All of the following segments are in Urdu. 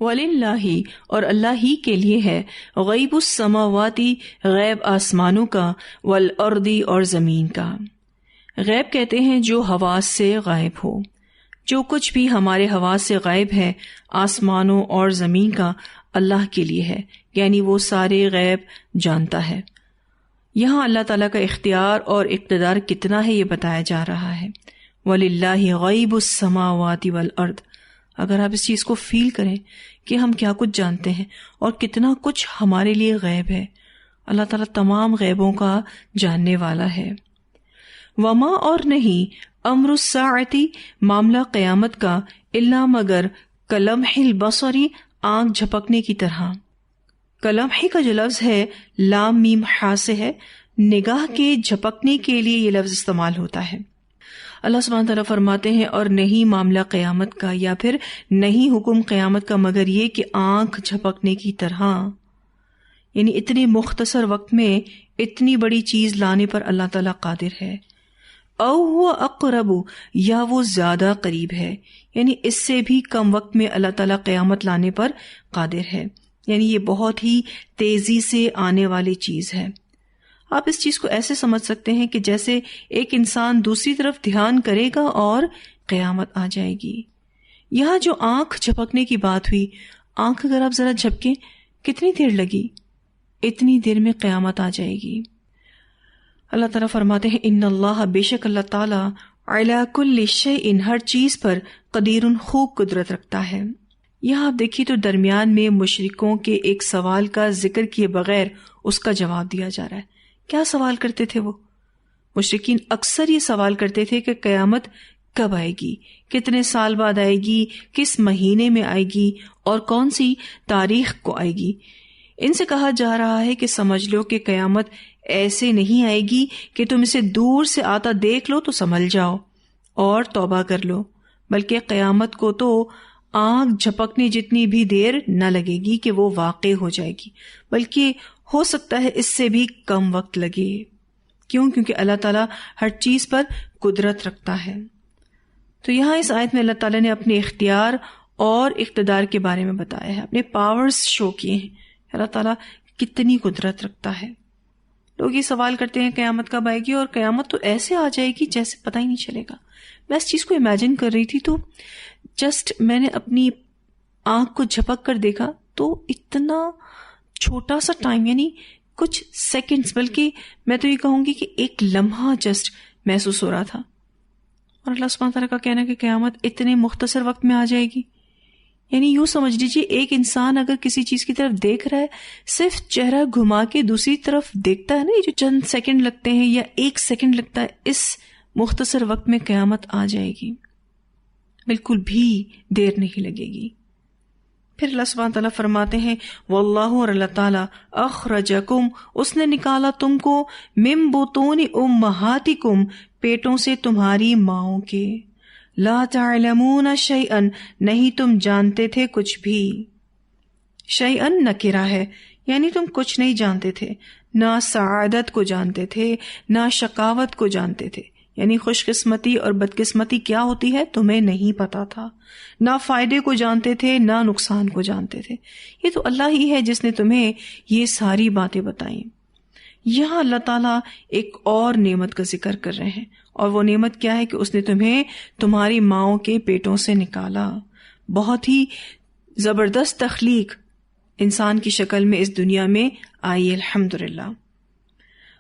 وَلِلَّهِ اور اللہ ہی کے لیے ہے غیب السماواتی غیب آسمانوں کا والارض اور زمین کا. غیب کہتے ہیں جو حواس سے غائب ہو. جو کچھ بھی ہمارے حواس سے غائب ہے آسمانوں اور زمین کا اللہ کے لیے ہے، یعنی وہ سارے غیب جانتا ہے. یہاں اللہ تعالیٰ کا اختیار اور اقتدار کتنا ہے یہ بتایا جا رہا ہے. وَلِلَّهِ غَيْبُ السَّمَاوَاتِ وَالْأَرْضِ. اگر آپ اس چیز کو فیل کریں کہ ہم کیا کچھ جانتے ہیں اور کتنا کچھ ہمارے لیے غیب ہے، اللہ تعالیٰ تمام غیبوں کا جاننے والا ہے. وما اور نہیں امر الساعتی معاملہ قیامت کا الا مگر کلمح البصری آنکھ جھپکنے کی طرح. کلمح کا جو لفظ ہے لام میم ہا سے ہے، نگاہ کے جھپکنے کے لیے یہ لفظ استعمال ہوتا ہے. اللہ سبحانہ تعالیٰ فرماتے ہیں اور نہیں معاملہ قیامت کا، یا پھر نہیں حکم قیامت کا مگر یہ کہ آنکھ جھپکنے کی طرح، یعنی اتنے مختصر وقت میں اتنی بڑی چیز لانے پر اللہ تعالیٰ قادر ہے. او هو اقرب، یا وہ زیادہ قریب ہے، یعنی اس سے بھی کم وقت میں اللہ تعالیٰ قیامت لانے پر قادر ہے. یعنی یہ بہت ہی تیزی سے آنے والی چیز ہے. آپ اس چیز کو ایسے سمجھ سکتے ہیں کہ جیسے ایک انسان دوسری طرف دھیان کرے گا اور قیامت آ جائے گی. یہاں جو آنکھ جھپکنے کی بات ہوئی، آنکھ اگر آپ ذرا جھپکیں کتنی دیر لگی، اتنی دیر میں قیامت آ جائے گی. اللہ تعالیٰ فرماتے ہیں ان اللہ، بے شک اللہ تعالیٰ علی کل شیء، ہر چیز پر قدیر، خوب قدرت رکھتا ہے. یہاں آپ دیکھیے تو درمیان میں مشرکوں کے ایک سوال کا ذکر کیے بغیر اس کا جواب دیا جا رہا ہے. کیا سوال کرتے تھے وہ مشرکین؟ اکثر یہ سوال کرتے تھے کہ قیامت کب آئے گی، کتنے سال بعد آئے گی، کس مہینے میں آئے گی اور کون سی تاریخ کو آئے گی. ان سے کہا جا رہا ہے کہ سمجھ لو کہ قیامت ایسے نہیں آئے گی کہ تم اسے دور سے آتا دیکھ لو تو سنبھل جاؤ اور توبہ کر لو، بلکہ قیامت کو تو آنکھ جھپکنے جتنی بھی دیر نہ لگے گی کہ وہ واقع ہو جائے گی، بلکہ ہو سکتا ہے اس سے بھی کم وقت لگے. کیوں؟ کیونکہ اللہ تعالیٰ ہر چیز پر قدرت رکھتا ہے. تو یہاں اس آیت میں اللہ تعالیٰ نے اپنے اختیار اور اقتدار کے بارے میں بتایا ہے، اپنے پاورز شو کیے ہیں. اللہ تعالیٰ کتنی قدرت رکھتا ہے. لوگ یہ سوال کرتے ہیں قیامت کب آئے گی، اور قیامت تو ایسے آ جائے گی جیسے پتہ ہی نہیں چلے گا. میں اس چیز کو امیجن کر رہی تھی تو جسٹ میں نے اپنی آنکھ کو جھپک کر دیکھا تو اتنا چھوٹا سا ٹائم، یعنی کچھ سیکنڈز، بلکہ میں تو یہ کہوں گی کہ ایک لمحہ جسٹ محسوس ہو رہا تھا. اور اللہ سبحانہ تعالیٰ کا کہنا کہ قیامت اتنے مختصر وقت میں آ جائے گی. یعنی یوں سمجھ لیجیے ایک انسان اگر کسی چیز کی طرف دیکھ رہا ہے، صرف چہرہ گھما کے دوسری طرف دیکھتا ہے نا، یہ جو چند سیکنڈ لگتے ہیں یا ایک سیکنڈ لگتا ہے، اس مختصر وقت میں قیامت آ جائے گی، بالکل بھی دیر نہیں لگے گی. پھر اللہ سبحانہ تعالیٰ فرماتے ہیں واللہ، اور اللہ تعالیٰ اخرجکم، اس نے نکالا تم کو، من بطون امہاتکم، پیٹوں سے تمہاری ماؤں کے، لا تعلمون شیئا، نہیں تم جانتے تھے کچھ بھی. شیئا نکرہ ہے، یعنی تم کچھ نہیں جانتے تھے، نہ سعادت کو جانتے تھے نہ شقاوت کو جانتے تھے، یعنی خوش قسمتی اور بدقسمتی کیا ہوتی ہے تمہیں نہیں پتا تھا، نہ فائدے کو جانتے تھے نہ نقصان کو جانتے تھے. یہ تو اللہ ہی ہے جس نے تمہیں یہ ساری باتیں بتائیں. یہاں اللہ تعالیٰ ایک اور نعمت کا ذکر کر رہے ہیں، اور وہ نعمت کیا ہے کہ اس نے تمہیں تمہاری ماؤں کے پیٹوں سے نکالا. بہت ہی زبردست تخلیق انسان کی شکل میں اس دنیا میں آئی، الحمدللہ.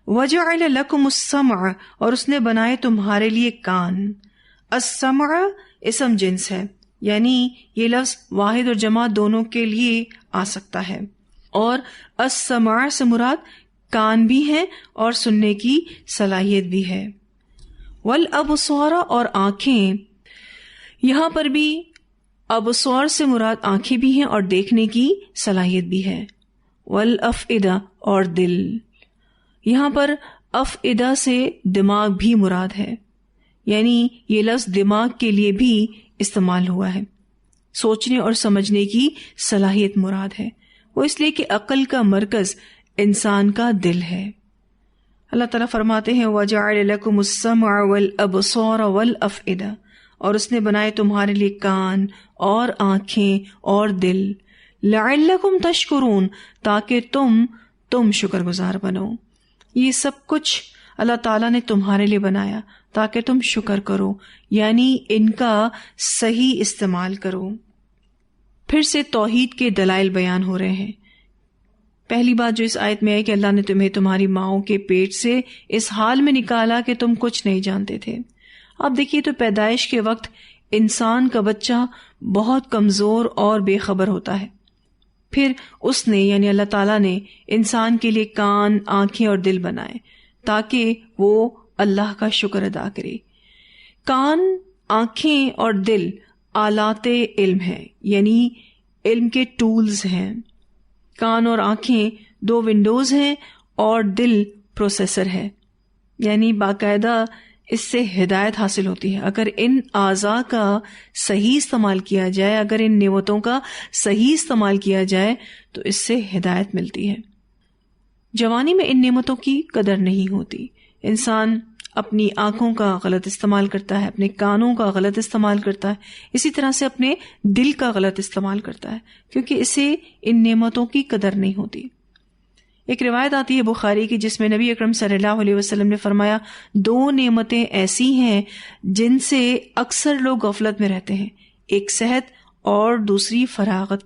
وَجَعَلَ لَكُمُ السَّمْعَ، اور اس نے بنائے تمہارے لیے کان. السمع اسم جنس ہے، یعنی یہ لفظ واحد اور جمع دونوں کے لیے آ سکتا ہے، اور السمع سے مراد کان بھی ہیں اور سننے کی صلاحیت بھی ہے. والابصار، اور آنکھیں، یہاں پر بھی ابصار سے مراد آنکھیں بھی ہیں اور دیکھنے کی صلاحیت بھی ہے. والافئدہ، اور دل، یہاں پر افئدہ سے دماغ بھی مراد ہے، یعنی یہ لفظ دماغ کے لیے بھی استعمال ہوا ہے. سوچنے اور سمجھنے کی صلاحیت مراد ہے، وہ اس لیے کہ عقل کا مرکز انسان کا دل ہے. اللہ تعالیٰ فرماتے ہیں وَجَعَلَ لَكُمُ السَّمْعَ وَالْأَبْصَارَ وَالْأَفْئِدَةَ، اور اس نے بنائے تمہارے لیے کان اور آنکھیں اور دل. لعلکم تشکرون، تاکہ تم شکر گزار بنو. یہ سب کچھ اللہ تعالیٰ نے تمہارے لیے بنایا تاکہ تم شکر کرو، یعنی ان کا صحیح استعمال کرو. پھر سے توحید کے دلائل بیان ہو رہے ہیں. پہلی بات جو اس آیت میں ہے کہ اللہ نے تمہیں تمہاری ماؤں کے پیٹ سے اس حال میں نکالا کہ تم کچھ نہیں جانتے تھے. اب دیکھیے تو پیدائش کے وقت انسان کا بچہ بہت کمزور اور بے خبر ہوتا ہے. پھر اس نے یعنی اللہ تعالیٰ نے انسان کے لیے کان، آنکھیں اور دل بنائے تاکہ وہ اللہ کا شکر ادا کرے. کان، آنکھیں اور دل آلات علم ہیں، یعنی علم کے ٹولز ہیں. کان اور آنکھیں 2 ونڈوز ہیں اور دل پروسیسر ہے، یعنی باقاعدہ اس سے ہدایت حاصل ہوتی ہے. اگر ان اعضاء کا صحیح استعمال کیا جائے، اگر ان نعمتوں کا صحیح استعمال کیا جائے تو اس سے ہدایت ملتی ہے. جوانی میں ان نعمتوں کی قدر نہیں ہوتی. انسان اپنی آنکھوں کا غلط استعمال کرتا ہے، اپنے کانوں کا غلط استعمال کرتا ہے، اسی طرح سے اپنے دل کا غلط استعمال کرتا ہے، کیونکہ اسے ان نعمتوں کی قدر نہیں ہوتی. ایک روایت آتی ہے بخاری کی جس میں نبی اکرم صلی اللہ علیہ وسلم نے فرمایا 2 نعمتیں ایسی ہیں جن سے اکثر لوگ غفلت میں رہتے ہیں، ایک صحت اور دوسری فراغت.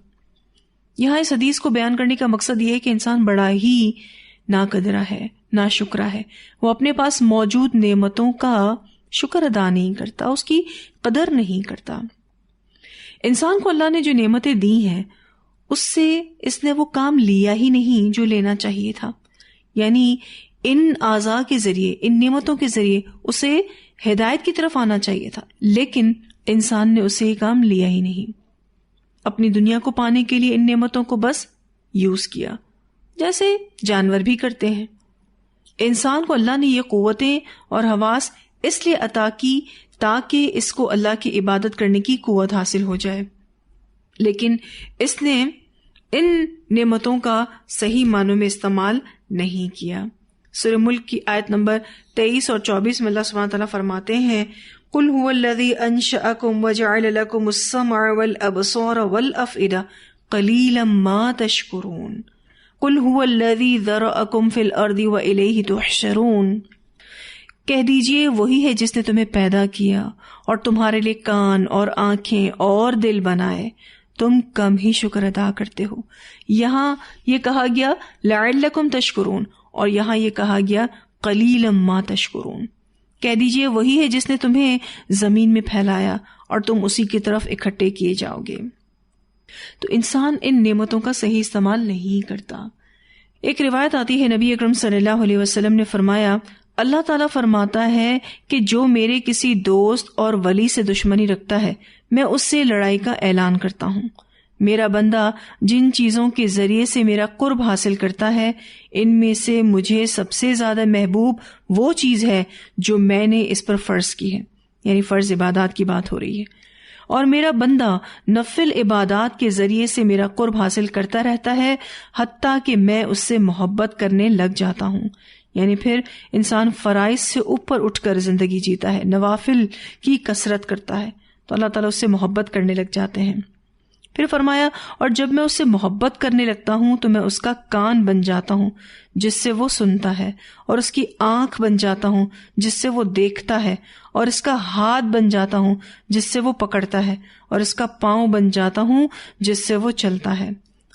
یہاں اس حدیث کو بیان کرنے کا مقصد یہ ہے کہ انسان بڑا ہی ناقدرہ ہے، ناشکرہ ہے. وہ اپنے پاس موجود نعمتوں کا شکر ادا نہیں کرتا، اس کی قدر نہیں کرتا. انسان کو اللہ نے جو نعمتیں دی ہیں اس سے اس نے وہ کام لیا ہی نہیں جو لینا چاہیے تھا. یعنی ان اعضاء کے ذریعے، ان نعمتوں کے ذریعے اسے ہدایت کی طرف آنا چاہیے تھا، لیکن انسان نے اسے یہ کام لیا ہی نہیں. اپنی دنیا کو پانے کے لیے ان نعمتوں کو بس یوز کیا، جیسے جانور بھی کرتے ہیں. انسان کو اللہ نے یہ قوتیں اور حواس اس لیے عطا کی تاکہ اس کو اللہ کی عبادت کرنے کی قوت حاصل ہو جائے، لیکن اس نے ان نعمتوں کا صحیح معنوں میں استعمال نہیں کیا. سورہ ملک کی آیت نمبر 23 اور 24 میں اللہ سبحانہ تعالیٰ فرماتے ہیں قُلْ هُوَ الَّذِي أَنشَأَكُمْ وَجَعَلَ لَكُمُ السَّمْعَ وَالْأَبْصَارَ وَالْأَفْئِدَةَ قَلِيلًا مَا تَشْكُرُونَ قُلْ هُوَ الَّذِي ذَرَأَكُمْ فِي الْأَرْضِ وَإِلَيْهِ تُحْشَرُونَ کہہ دیجئے وہی ہے جس نے تمہیں پیدا کیا اور تمہارے لیے کان اور آنکھیں اور دل بنائے، تم کم ہی شکر ادا کرتے ہو. یہاں یہ کہا گیا لعلکم تشکرون اور یہاں یہ کہا گیا قلیلا ما تشکرون. کہہ دیجئے وہی ہے جس نے تمہیں زمین میں پھیلایا اور تم اسی کی طرف اکٹھے کیے جاؤ گے. تو انسان ان نعمتوں کا صحیح استعمال نہیں کرتا. ایک روایت آتی ہے نبی اکرم صلی اللہ علیہ وسلم نے فرمایا اللہ تعالیٰ فرماتا ہے کہ جو میرے کسی دوست اور ولی سے دشمنی رکھتا ہے میں اس سے لڑائی کا اعلان کرتا ہوں. میرا بندہ جن چیزوں کے ذریعے سے میرا قرب حاصل کرتا ہے ان میں سے مجھے سب سے زیادہ محبوب وہ چیز ہے جو میں نے اس پر فرض کی ہے، یعنی فرض عبادات کی بات ہو رہی ہے. اور میرا بندہ نفل عبادات کے ذریعے سے میرا قرب حاصل کرتا رہتا ہے حتیٰ کہ میں اس سے محبت کرنے لگ جاتا ہوں. یعنی پھر انسان فرائض سے اوپر اٹھ کر زندگی جیتا ہے، نوافل کی کثرت کرتا ہے تو اللہ تعالیٰ اس سے محبت کرنے لگ جاتے ہیں. پھر فرمایا اور جب میں اس سے محبت کرنے لگتا ہوں تو میں اس کا کان بن جاتا ہوں جس سے وہ سنتا ہے، اور اس کی آنکھ بن جاتا ہوں جس سے وہ دیکھتا ہے، اور اس کا ہاتھ بن جاتا ہوں جس سے وہ پکڑتا ہے، اور اس کا پاؤں بن جاتا ہوں جس سے وہ چلتا ہے.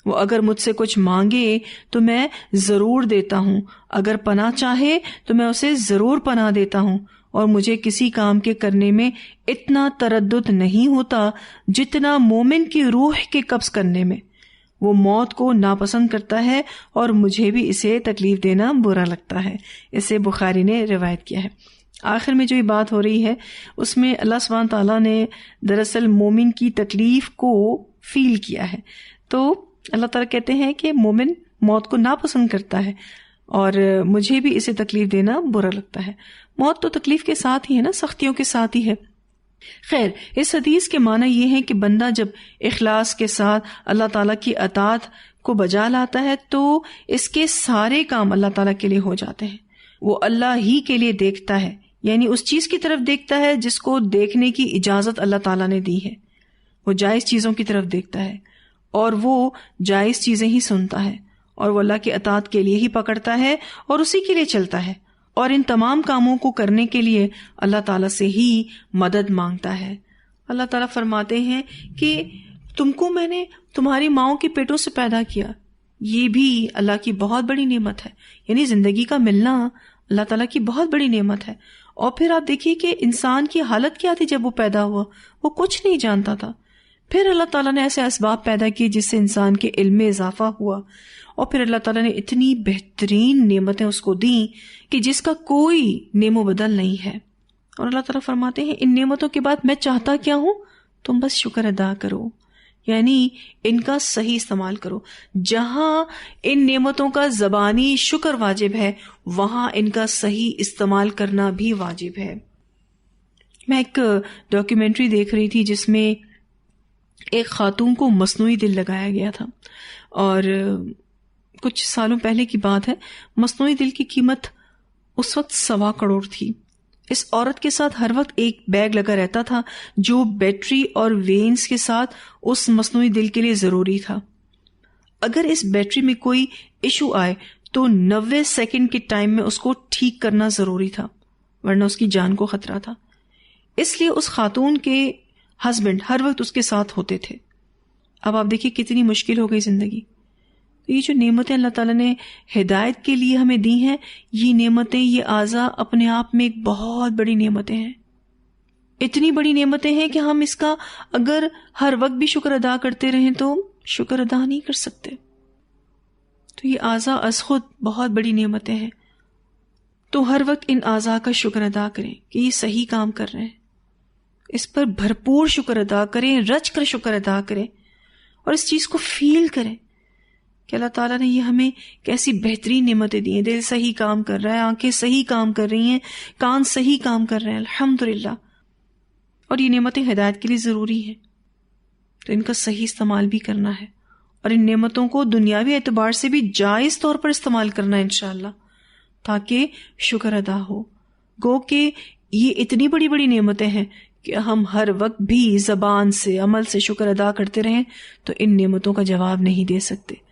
وہ اگر مجھ سے کچھ مانگے تو میں ضرور دیتا ہوں، اگر پناہ چاہے تو میں اسے ضرور پناہ دیتا ہوں، اور مجھے کسی کام کے کرنے میں اتنا تردد نہیں ہوتا جتنا مومن کی روح کے قبض کرنے میں. وہ موت کو ناپسند کرتا ہے اور مجھے بھی اسے تکلیف دینا برا لگتا ہے. اسے بخاری نے روایت کیا ہے. آخر میں جو یہ بات ہو رہی ہے اس میں اللہ سبحانہ تعالیٰ نے دراصل مومن کی تکلیف کو فیل کیا ہے. تو اللہ تعالیٰ کہتے ہیں کہ مومن موت کو ناپسند کرتا ہے اور مجھے بھی اسے تکلیف دینا برا لگتا ہے. موت تو تکلیف کے ساتھ ہی ہے نا، سختیوں کے ساتھ ہی ہے. خیر، اس حدیث کے معنی یہ ہے کہ بندہ جب اخلاص کے ساتھ اللہ تعالیٰ کی اطاعت کو بجا لاتا ہے تو اس کے سارے کام اللہ تعالیٰ کے لیے ہو جاتے ہیں. وہ اللہ ہی کے لیے دیکھتا ہے، یعنی اس چیز کی طرف دیکھتا ہے جس کو دیکھنے کی اجازت اللہ تعالیٰ نے دی ہے. وہ جائز چیزوں کی طرف دیکھتا ہے اور وہ جائز چیزیں ہی سنتا ہے اور وہ اللہ کی اطاعت کے لیے ہی پکڑتا ہے اور اسی کے لیے چلتا ہے اور ان تمام کاموں کو کرنے کے لیے اللہ تعالیٰ سے ہی مدد مانگتا ہے۔ اللہ تعالیٰ فرماتے ہیں کہ تم کو میں نے تمہاری ماؤں کے پیٹوں سے پیدا کیا، یہ بھی اللہ کی بہت بڑی نعمت ہے، یعنی زندگی کا ملنا اللہ تعالیٰ کی بہت بڑی نعمت ہے۔ اور پھر آپ دیکھیے کہ انسان کی حالت کیا تھی جب وہ پیدا ہوا، وہ کچھ نہیں جانتا تھا، پھر اللہ تعالیٰ نے ایسے اسباب پیدا کیے جس سے انسان کے علم میں اضافہ ہوا، اور پھر اللہ تعالیٰ نے اتنی بہترین نعمتیں اس کو دیں کہ جس کا کوئی نعم و بدل نہیں ہے۔ اور اللہ تعالیٰ فرماتے ہیں ان نعمتوں کے بعد میں چاہتا کیا ہوں، تم بس شکر ادا کرو، یعنی ان کا صحیح استعمال کرو۔ جہاں ان نعمتوں کا زبانی شکر واجب ہے وہاں ان کا صحیح استعمال کرنا بھی واجب ہے۔ میں ایک ڈاکیومنٹری دیکھ رہی تھی جس میں ایک خاتون کو مصنوعی دل لگایا گیا تھا، اور کچھ سالوں پہلے کی بات ہے، مصنوعی دل کی قیمت اس وقت 1.25 کروڑ تھی۔ اس عورت کے ساتھ ہر وقت ایک بیگ لگا رہتا تھا جو بیٹری اور وینز کے ساتھ اس مصنوعی دل کے لیے ضروری تھا۔ اگر اس بیٹری میں کوئی ایشو آئے تو 90 سیکنڈ کے ٹائم میں اس کو ٹھیک کرنا ضروری تھا، ورنہ اس کی جان کو خطرہ تھا۔ اس لیے اس خاتون کے ہسبینڈ ہر وقت اس کے ساتھ ہوتے تھے۔ اب آپ دیکھیے کتنی مشکل ہو گئی زندگی۔ یہ جو نعمتیں اللہ تعالیٰ نے ہدایت کے لیے ہمیں دی ہیں، یہ نعمتیں، یہ اعضاء اپنے آپ میں ایک بہت بڑی نعمتیں ہیں، اتنی بڑی نعمتیں ہیں کہ ہم اس کا اگر ہر وقت بھی شکر ادا کرتے رہیں تو شکر ادا نہیں کر سکتے۔ تو یہ اعضاء از خود بہت بڑی نعمتیں ہیں، تو ہر وقت ان اعضاء کا شکر ادا کریں کہ یہ صحیح کام کر رہے ہیں، اس پر بھرپور شکر ادا کریں، رچ کر شکر ادا کریں، اور اس چیز کو فیل کریں کہ اللہ تعالیٰ نے یہ ہمیں کیسی بہترین نعمتیں دی ہیں۔ دل صحیح کام کر رہا ہے، آنکھیں صحیح کام کر رہی ہیں، کان صحیح کام کر رہے ہیں، الحمدللہ۔ اور یہ نعمتیں ہدایت کے لیے ضروری ہیں، تو ان کا صحیح استعمال بھی کرنا ہے، اور ان نعمتوں کو دنیاوی اعتبار سے بھی جائز طور پر استعمال کرنا ہے انشاءاللہ، تاکہ شکر ادا ہو۔ گو کہ یہ اتنی بڑی بڑی نعمتیں ہیں کہ ہم ہر وقت بھی زبان سے، عمل سے شکر ادا کرتے رہیں تو ان نعمتوں کا جواب نہیں دے سکتے۔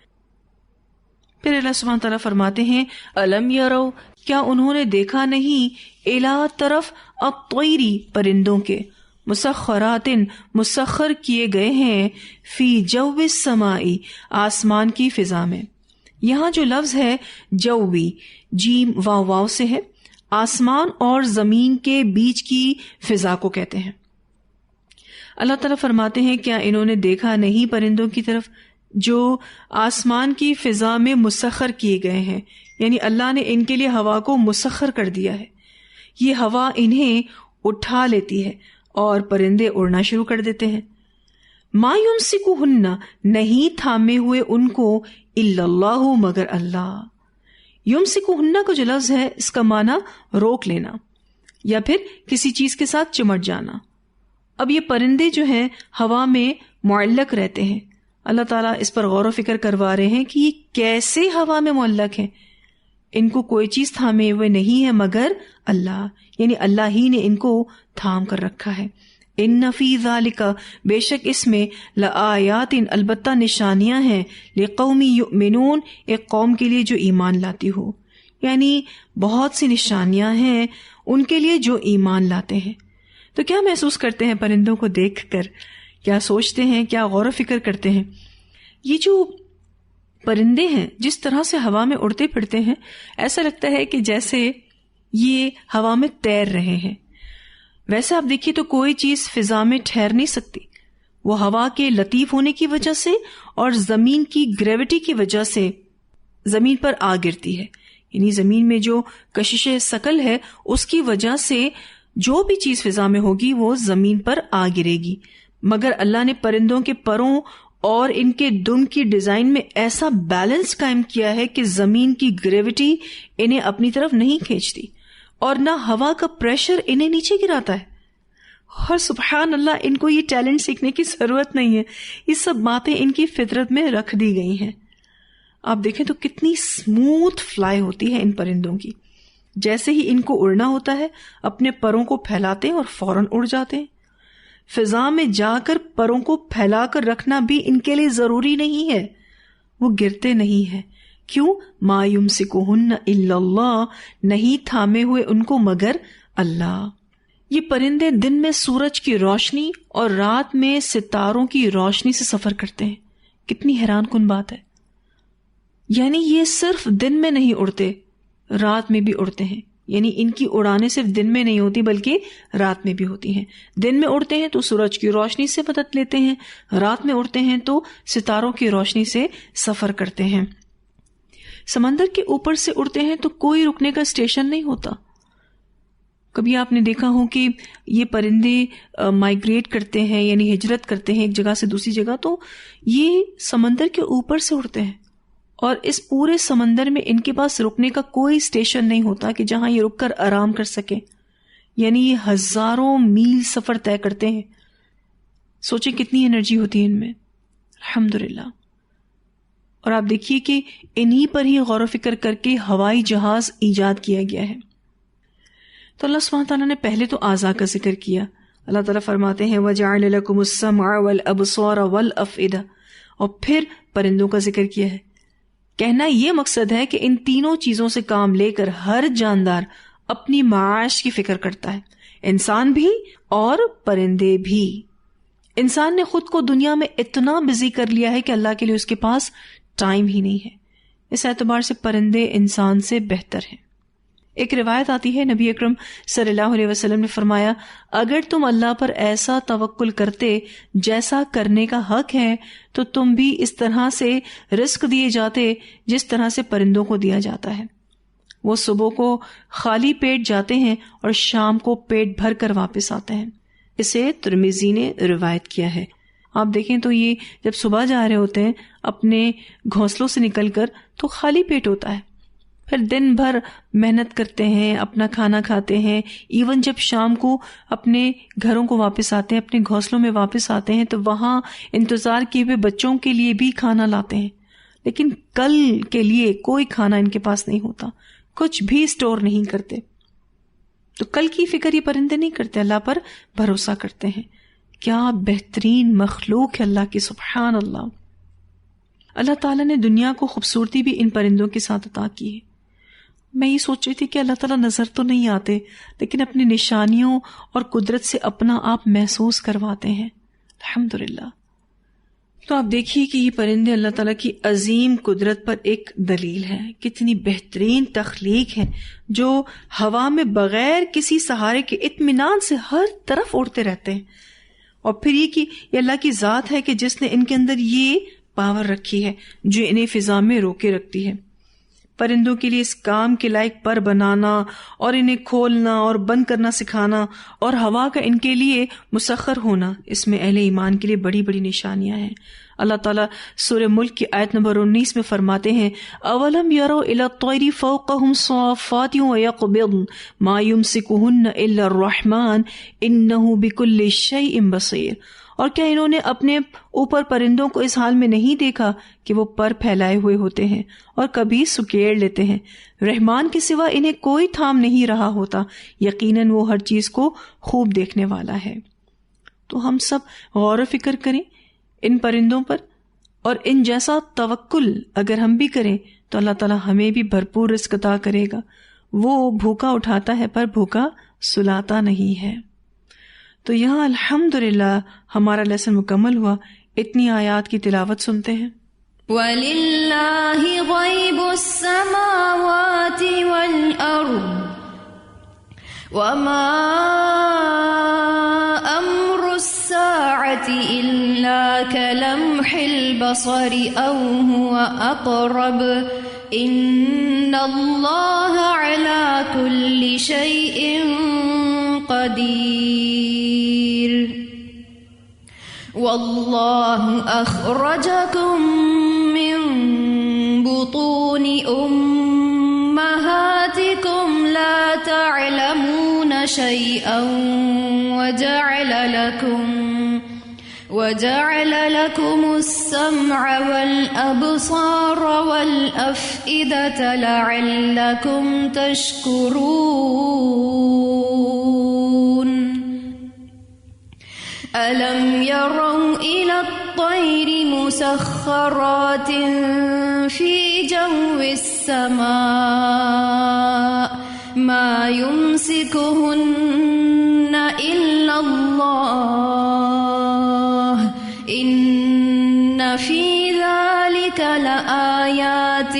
پھر اللہ سبحانہ تعالیٰ فرماتے ہیں الم یرو، کیا انہوں نے دیکھا نہیں، الی طرف الطیری، پرندوں کے، مسخرات، مسخر کیے گئے ہیں، فی جو السمائی، آسمان کی فضا میں۔ یہاں جو لفظ ہے جوی، جیم واو واو سے ہے، آسمان اور زمین کے بیچ کی فضا کو کہتے ہیں۔ اللہ تعالیٰ فرماتے ہیں کیا انہوں نے دیکھا نہیں پرندوں کی طرف جو آسمان کی فضا میں مسخر کیے گئے ہیں، یعنی اللہ نے ان کے لیے ہوا کو مسخر کر دیا ہے، یہ ہوا انہیں اٹھا لیتی ہے اور پرندے اڑنا شروع کر دیتے ہیں۔ ما یمسکہن، نہیں تھامے ہوئے ان کو، الا اللہ، مگر اللہ۔ یمسکہن کا جو لفظ ہے اس کا معنی روک لینا یا پھر کسی چیز کے ساتھ چمٹ جانا۔ اب یہ پرندے جو ہیں ہوا میں معلق رہتے ہیں، اللہ تعالیٰ اس پر غور و فکر کروا رہے ہیں کہ یہ کیسے ہوا میں معلق ہیں، ان کو کوئی چیز تھامے ہوئے نہیں ہے مگر اللہ، یعنی اللہ ہی نے ان کو تھام کر رکھا ہے۔ ان فی ذالک، بے شک اس میں، لآیات، البتہ نشانیاں ہیں، لقوم یؤمنون، ایک قوم کے لیے جو ایمان لاتی ہو، یعنی بہت سی نشانیاں ہیں ان کے لیے جو ایمان لاتے ہیں۔ تو کیا محسوس کرتے ہیں پرندوں کو دیکھ کر؟ کیا سوچتے ہیں، کیا غور و فکر کرتے ہیں؟ یہ جو پرندے ہیں جس طرح سے ہوا میں اڑتے پھرتے ہیں، ایسا لگتا ہے کہ جیسے یہ ہوا میں تیر رہے ہیں۔ ویسے آپ دیکھیے تو کوئی چیز فضا میں ٹھہر نہیں سکتی، وہ ہوا کے لطیف ہونے کی وجہ سے اور زمین کی گریوٹی کی وجہ سے زمین پر آ گرتی ہے، یعنی زمین میں جو کشش ثقل ہے اس کی وجہ سے جو بھی چیز فضا میں ہوگی وہ زمین پر آ گرے گی۔ مگر اللہ نے پرندوں کے پروں اور ان کے دم کی ڈیزائن میں ایسا بیلنس قائم کیا ہے کہ زمین کی گریوٹی انہیں اپنی طرف نہیں کھینچتی اور نہ ہوا کا پریشر انہیں نیچے گراتا ہے۔ اور سبحان اللہ، ان کو یہ ٹیلنٹ سیکھنے کی ضرورت نہیں ہے، یہ سب باتیں ان کی فطرت میں رکھ دی گئی ہیں۔ آپ دیکھیں تو کتنی سموتھ فلائی ہوتی ہے ان پرندوں کی، جیسے ہی ان کو اڑنا ہوتا ہے اپنے پروں کو پھیلاتے ہیں اور فوراً اڑ جاتے ہیں۔ فضا میں جا کر پروں کو پھیلا کر رکھنا بھی ان کے لیے ضروری نہیں ہے، وہ گرتے نہیں ہیں. کیوں؟ ما یمسکہن الا اللہ، نہیں تھامے ہوئے ان کو مگر اللہ. یہ پرندے دن میں سورج کی روشنی اور رات میں ستاروں کی روشنی سے سفر کرتے ہیں. کتنی حیران کن بات ہے. یعنی یہ صرف دن میں نہیں اڑتے، رات میں بھی اڑتے ہیں. یعنی ان کی اڑانے صرف دن میں نہیں ہوتی بلکہ رات میں بھی ہوتی ہیں. دن میں اڑتے ہیں تو سورج کی روشنی سے مدد لیتے ہیں، رات میں اڑتے ہیں تو ستاروں کی روشنی سے سفر کرتے ہیں. سمندر کے اوپر سے اڑتے ہیں تو کوئی رکنے کا اسٹیشن نہیں ہوتا. کبھی آپ نے دیکھا ہو کہ یہ پرندے مائیگریٹ کرتے ہیں، یعنی ہجرت کرتے ہیں ایک جگہ سے دوسری جگہ، تو یہ سمندر کے اوپر سے اڑتے ہیں اور اس پورے سمندر میں ان کے پاس رکنے کا کوئی اسٹیشن نہیں ہوتا کہ جہاں یہ رک کر آرام کر سکیں. یعنی یہ ہزاروں میل سفر طے کرتے ہیں. سوچیں کتنی انرجی ہوتی ہے ان میں. الحمدللہ. اور آپ دیکھیے کہ انہی پر ہی غور و فکر کر کے ہوائی جہاز ایجاد کیا گیا ہے. تو اللہ سبحانہ تعالیٰ نے پہلے تو اعضاء کا ذکر کیا. اللہ تعالیٰ فرماتے ہیں وَجَعَلَ لَكُمُ السَّمْعَ وَالْأَبْصَارَ وَالْأَفْئِدَةَ، اور پھر پرندوں کا ذکر کیا ہے. کہنا یہ مقصد ہے کہ ان تینوں چیزوں سے کام لے کر ہر جاندار اپنی معاش کی فکر کرتا ہے، انسان بھی اور پرندے بھی. انسان نے خود کو دنیا میں اتنا بزی کر لیا ہے کہ اللہ کے لیے اس کے پاس ٹائم ہی نہیں ہے. اس اعتبار سے پرندے انسان سے بہتر ہیں. ایک روایت آتی ہے، نبی اکرم صلی اللہ علیہ وسلم نے فرمایا اگر تم اللہ پر ایسا توکل کرتے جیسا کرنے کا حق ہے تو تم بھی اس طرح سے رزق دیے جاتے جس طرح سے پرندوں کو دیا جاتا ہے. وہ صبح کو خالی پیٹ جاتے ہیں اور شام کو پیٹ بھر کر واپس آتے ہیں. اسے ترمذی نے روایت کیا ہے. آپ دیکھیں تو یہ جب صبح جا رہے ہوتے ہیں اپنے گھونسلوں سے نکل کر تو خالی پیٹ ہوتا ہے، پھر دن بھر محنت کرتے ہیں، اپنا کھانا کھاتے ہیں، ایون جب شام کو اپنے گھروں کو واپس آتے ہیں، اپنے گھونسلوں میں واپس آتے ہیں تو وہاں انتظار کیے ہوئے بچوں کے لیے بھی کھانا لاتے ہیں. لیکن کل کے لیے کوئی کھانا ان کے پاس نہیں ہوتا، کچھ بھی اسٹور نہیں کرتے. تو کل کی فکر یہ پرندے نہیں کرتے، اللہ پر بھروسہ کرتے ہیں. کیا بہترین مخلوق ہے اللہ کی، سبحان اللہ. اللہ تعالیٰ نے دنیا کو خوبصورتی بھی ان پرندوں کے ساتھ عطا کی ہے. میں یہ سوچ رہی تھی کہ اللہ تعالیٰ نظر تو نہیں آتے لیکن اپنی نشانیوں اور قدرت سے اپنا آپ محسوس کرواتے ہیں. الحمدللہ. تو آپ دیکھیے کہ یہ پرندے اللہ تعالیٰ کی عظیم قدرت پر ایک دلیل ہے. کتنی بہترین تخلیق ہے جو ہوا میں بغیر کسی سہارے کے اطمینان سے ہر طرف اڑتے رہتے ہیں. اور پھر یہ کہ یہ اللہ کی ذات ہے کہ جس نے ان کے اندر یہ پاور رکھی ہے جو انہیں فضا میں روکے رکھتی ہے. پرندوں کے لیے اس کام کے لائق پر بنانا اور انہیں کھولنا اور بند کرنا سکھانا اور ہوا کا ان کے لیے مسخر ہونا، اس میں اہل ایمان کے لیے بڑی بڑی نشانیاں ہیں. اللہ تعالیٰ سورہ ملک کی آیت نمبر 19 میں فرماتے ہیں اولم یروا الی الطیر فوقہم صافات ویقبضن ما یمسکہن الا الرحمن انہ بکل شیء بصیر. اور کیا انہوں نے اپنے اوپر پرندوں کو اس حال میں نہیں دیکھا کہ وہ پر پھیلائے ہوئے ہوتے ہیں اور کبھی سکیڑ لیتے ہیں، رحمان کے سوا انہیں کوئی تھام نہیں رہا ہوتا، یقیناً وہ ہر چیز کو خوب دیکھنے والا ہے. تو ہم سب غور و فکر کریں ان پرندوں پر، اور ان جیسا توکل اگر ہم بھی کریں تو اللہ تعالیٰ ہمیں بھی بھرپور رزق عطا کرے گا. وہ بھوکا اٹھاتا ہے پر بھوکا سلاتا نہیں ہے. تو یہاں الحمدللہ ہمارا لیسن مکمل ہوا. اتنی آیات کی تلاوت سنتے ہیں. وَلِلَّهِ غَيْبُ السَّمَاوَاتِ وَالْأَرْضِ وَمَا أَمْرُ السَّاعَةِ إِلَّا كَلَمْحِ الْبَصَرِ أَوْ هُوَ أَقْرَبُ إِنَّ اللَّهَ عَلَى كُلِّ شَيْءٍ قَدِيرٌ. وَاللَّهُ أَخْرَجَكُم مِّن بُطُونِ أُمَّهَاتِكُمْ لَا تَعْلَمُونَ شَيْئًا وَجَعَلَ لَكُمُ السَّمْعَ وَالْأَبْصَارَ وَالْأَفْئِدَةَ لَعَلَّكُمْ تَشْكُرُونَ. ألم يروا إلى الطير مسخرات في جو السماء ما يمسكهن إلا الله إن في ذلك لآيات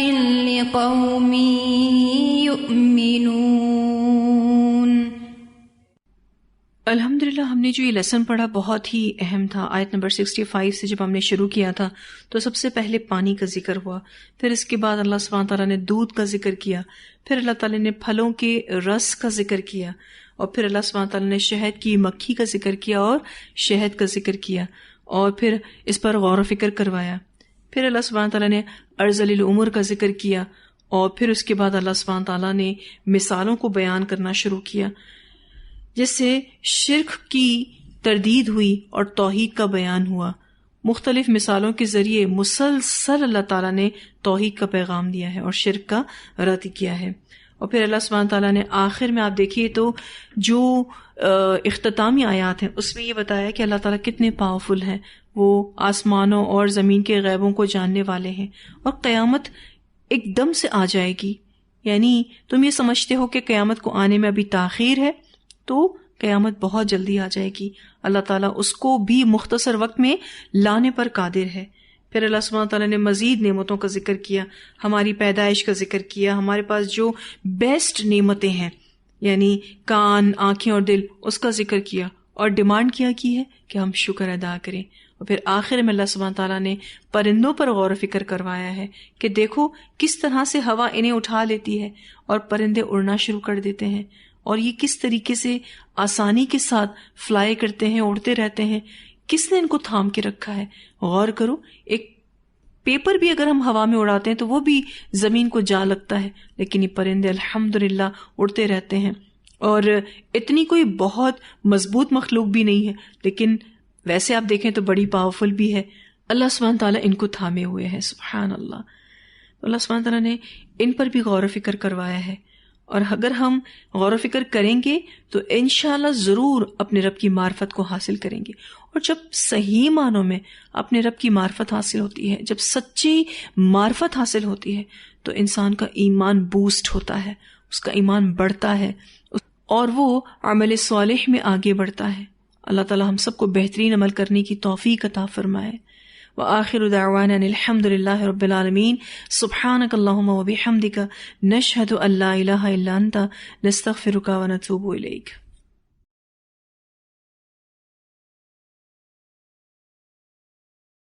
لقوم يؤمنون۔ الحمدللہ ہم نے جو یہ لیسن پڑھا بہت ہی اہم تھا۔ آیت نمبر 65 سے جب ہم نے شروع کیا تھا تو سب سے پہلے پانی کا ذکر ہوا، پھر اس کے بعد اللہ سبحانہ تعالیٰ نے دودھ کا ذکر کیا، پھر اللہ تعالیٰ نے پھلوں کے رس کا ذکر کیا، اور پھر اللہ سبحانہ تعالیٰ نے شہد کی مکھی کا ذکر کیا اور شہد کا ذکر کیا، اور پھر اس پر غور و فکر کروایا۔ پھر اللہ سبحانہ تعالیٰ نے ارذل العمر کا ذکر کیا، اور پھر اس کے بعد اللہ سبحانہ تعالیٰ نے مثالوں کو بیان کرنا شروع کیا، جس سے شرک کی تردید ہوئی اور توحید کا بیان ہوا۔ مختلف مثالوں کے ذریعے مسلسل اللہ تعالیٰ نے توحید کا پیغام دیا ہے اور شرک کا رد کیا ہے۔ اور پھر اللہ سبحانہ تعالیٰ نے آخر میں آپ دیکھیے تو جو اختتامی آیات ہیں اس میں یہ بتایا کہ اللہ تعالیٰ کتنے پاورفل ہیں، وہ آسمانوں اور زمین کے غیبوں کو جاننے والے ہیں، اور قیامت ایک دم سے آ جائے گی۔ یعنی تم یہ سمجھتے ہو کہ قیامت کو آنے میں ابھی تاخیر ہے، تو قیامت بہت جلدی آ جائے گی۔ اللہ تعالیٰ اس کو بھی مختصر وقت میں لانے پر قادر ہے۔ پھر اللہ سبحانہ تعالیٰ نے مزید نعمتوں کا ذکر کیا، ہماری پیدائش کا ذکر کیا، ہمارے پاس جو بیسٹ نعمتیں ہیں یعنی کان، آنکھیں اور دل، اس کا ذکر کیا، اور ڈیمانڈ کیا کی ہے کہ ہم شکر ادا کریں۔ اور پھر آخر میں اللہ سبحانہ تعالیٰ نے پرندوں پر غور و فکر کروایا ہے کہ دیکھو کس طرح سے ہوا انہیں اٹھا لیتی ہے اور پرندے اڑنا شروع کر دیتے ہیں، اور یہ کس طریقے سے آسانی کے ساتھ فلائی کرتے ہیں، اڑتے رہتے ہیں، کس نے ان کو تھام کے رکھا ہے۔ غور کرو، ایک پیپر بھی اگر ہم ہوا میں اڑاتے ہیں تو وہ بھی زمین کو جا لگتا ہے، لیکن یہ پرندے الحمدللہ اڑتے رہتے ہیں، اور اتنی کوئی بہت مضبوط مخلوق بھی نہیں ہے، لیکن ویسے آپ دیکھیں تو بڑی پاورفل بھی ہے۔ اللہ سبحانہ تعالیٰ ان کو تھامے ہوئے ہے، سبحان اللہ۔ اللہ سبحانہ تعالیٰ نے ان پر بھی غور و فکر کروایا ہے، اور اگر ہم غور و فکر کریں گے تو انشاءاللہ ضرور اپنے رب کی معرفت کو حاصل کریں گے۔ اور جب صحیح معنوں میں اپنے رب کی معرفت حاصل ہوتی ہے، جب سچی معرفت حاصل ہوتی ہے، تو انسان کا ایمان بوسٹ ہوتا ہے، اس کا ایمان بڑھتا ہے، اور وہ عمل صالح میں آگے بڑھتا ہے۔ اللہ تعالی ہم سب کو بہترین عمل کرنے کی توفیق عطا فرمائے۔ وآخر دعوانا الحمد للہ رب العالمین۔ سبحانک اللہم وبحمدک، نشہد ان لا الہ الا انت، نستغفرک ونتوب الیک۔